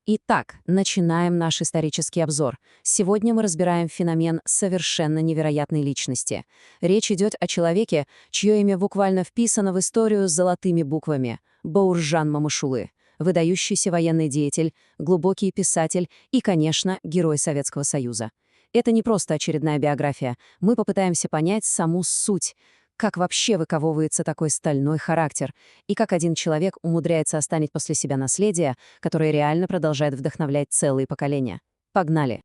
Итак, начинаем наш исторический обзор. Сегодня мы разбираем феномен совершенно невероятной личности. Речь идет о человеке, чье имя буквально вписано в историю с золотыми буквами — Бауржан Мамышулы, выдающийся военный деятель, глубокий писатель и, конечно, герой Советского Союза. Это не просто очередная биография. Мы попытаемся понять саму суть, как вообще выковывается такой стальной характер, и как один человек умудряется оставить после себя наследие, которое реально продолжает вдохновлять целые поколения. Погнали!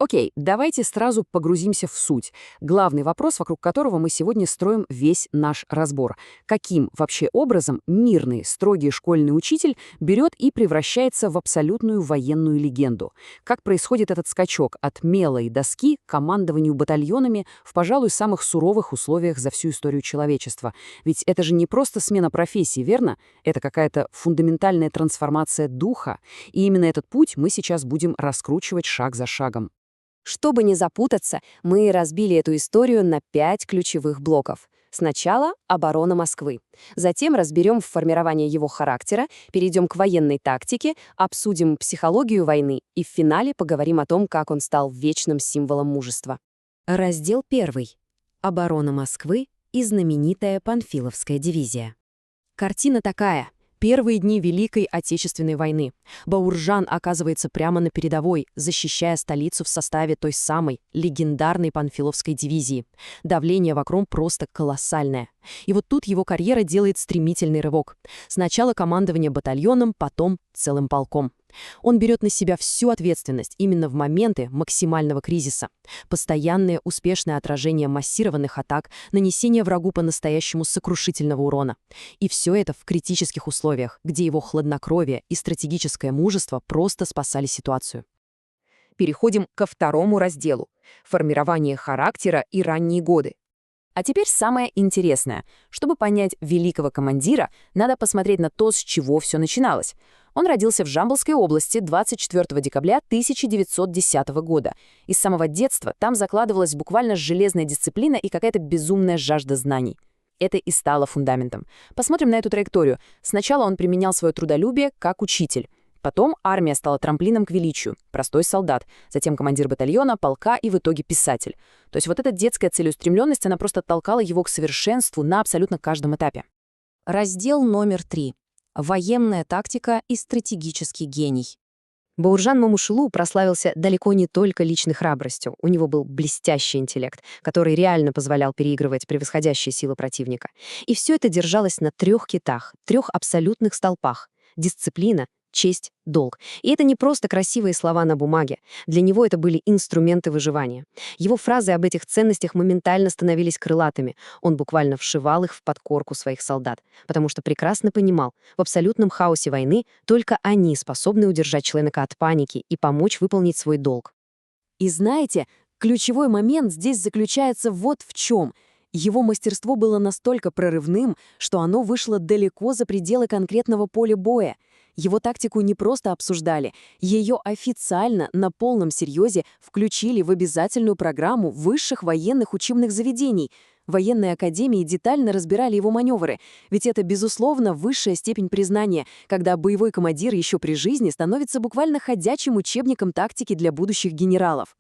Окей, давайте сразу погрузимся в суть. Главный вопрос, вокруг которого мы сегодня строим весь наш разбор. Каким вообще образом мирный, строгий школьный учитель берет и превращается в абсолютную военную легенду? Как происходит этот скачок от мела и доски к командованию батальонами в, пожалуй, самых суровых условиях за всю историю человечества? Ведь это же не просто смена профессии, верно? Это какая-то фундаментальная трансформация духа. И именно этот путь мы сейчас будем раскручивать шаг за шагом. Чтобы не запутаться, мы разбили эту историю на 5 ключевых блоков. Сначала оборона Москвы. Затем разберем формирование его характера, перейдем к военной тактике, обсудим психологию войны и в финале поговорим о том, как он стал вечным символом мужества. Раздел 1. Оборона Москвы и знаменитая Панфиловская дивизия. Картина такая. Первые дни Великой Отечественной войны. Бауржан оказывается прямо на передовой, защищая столицу в составе той самой легендарной Панфиловской дивизии. Давление вокруг просто колоссальное. И вот тут его карьера делает стремительный рывок. Сначала командование батальоном, потом целым полком. Он берет на себя всю ответственность именно в моменты максимального кризиса. Постоянное успешное отражение массированных атак, нанесение врагу по-настоящему сокрушительного урона. И все это в критических условиях, где его хладнокровие и стратегическое мужество просто спасали ситуацию. Переходим ко второму разделу — формирование характера и ранние годы. А теперь самое интересное. Чтобы понять великого командира, надо посмотреть на то, с чего все начиналось. Он родился в Жамбылской области 24 декабря 1910 года. И с самого детства там закладывалась буквально железная дисциплина и какая-то безумная жажда знаний. Это и стало фундаментом. Посмотрим на эту траекторию. Сначала он применял свое трудолюбие как учитель. Потом армия стала трамплином к величию, простой солдат, затем командир батальона, полка и в итоге писатель. То есть вот эта детская целеустремленность, она просто толкала его к совершенству на абсолютно каждом этапе. Раздел номер 3. Военная тактика и стратегический гений. Бауржан Мамышулу прославился далеко не только личной храбростью. У него был блестящий интеллект, который реально позволял переигрывать превосходящие силы противника. И все это держалось на 3 китах, 3 абсолютных столпах — дисциплина, честь, долг. И это не просто красивые слова на бумаге. Для него это были инструменты выживания. Его фразы об этих ценностях моментально становились крылатыми. Он буквально вшивал их в подкорку своих солдат, потому что прекрасно понимал, в абсолютном хаосе войны только они способны удержать человека от паники и помочь выполнить свой долг. И знаете, ключевой момент здесь заключается вот в чем. Его мастерство было настолько прорывным, что оно вышло далеко за пределы конкретного поля боя. Его тактику не просто обсуждали, ее официально на полном серьезе включили в обязательную программу высших военных учебных заведений. Военные академии детально разбирали его маневры, ведь это, безусловно, высшая степень признания, когда боевой командир еще при жизни становится буквально ходячим учебником тактики для будущих генералов.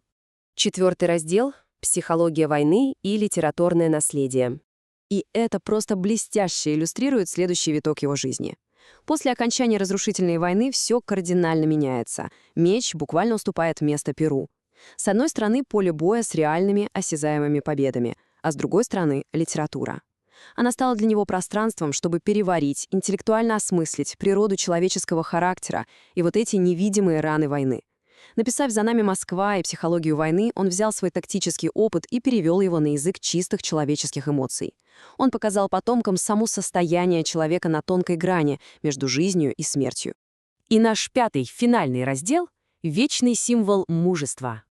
4 раздел — психология войны и литературное наследие. И это просто блестяще иллюстрирует следующий виток его жизни. После окончания разрушительной войны все кардинально меняется. Меч буквально уступает место перу. С одной стороны, поле боя с реальными осязаемыми победами, а с другой стороны — литература. Она стала для него пространством, чтобы переварить, интеллектуально осмыслить природу человеческого характера и вот эти невидимые раны войны. Написав «За нами Москва» и «Психологию войны», он взял свой тактический опыт и перевел его на язык чистых человеческих эмоций. Он показал потомкам само состояние человека на тонкой грани между жизнью и смертью. И наш 5-й, финальный раздел — вечный символ мужества.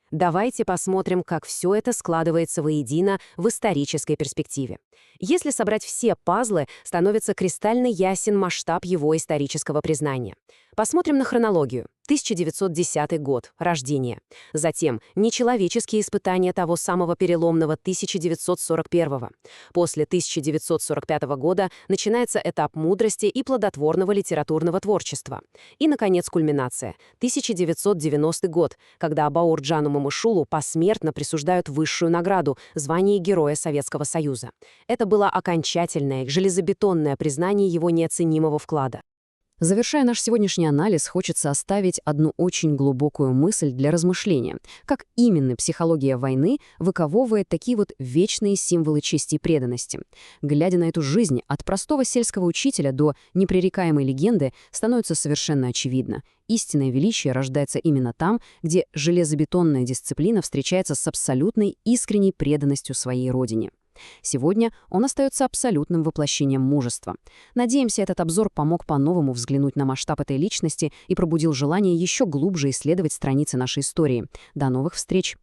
Давайте посмотрим, как все это складывается воедино в исторической перспективе. Если собрать все пазлы, становится кристально ясен масштаб его исторического признания. Посмотрим на хронологию. 1910 год, рождение. Затем нечеловеческие испытания того самого переломного 1941. После 1945 года начинается этап мудрости и плодотворного литературного творчества. И, наконец, кульминация. 1990 год, когда Абаур Джану Мамышулу посмертно присуждают высшую награду – звание Героя Советского Союза. Это было окончательное, железобетонное признание его неоценимого вклада. Завершая наш сегодняшний анализ, хочется оставить одну очень глубокую мысль для размышления. Как именно психология войны выковывает такие вот вечные символы чести и преданности? Глядя на эту жизнь, от простого сельского учителя до непререкаемой легенды, становится совершенно очевидно. Истинное величие рождается именно там, где железобетонная дисциплина встречается с абсолютной искренней преданностью своей родине. Сегодня он остается абсолютным воплощением мужества. Надеемся, этот обзор помог по-новому взглянуть на масштаб этой личности и пробудил желание еще глубже исследовать страницы нашей истории. До новых встреч!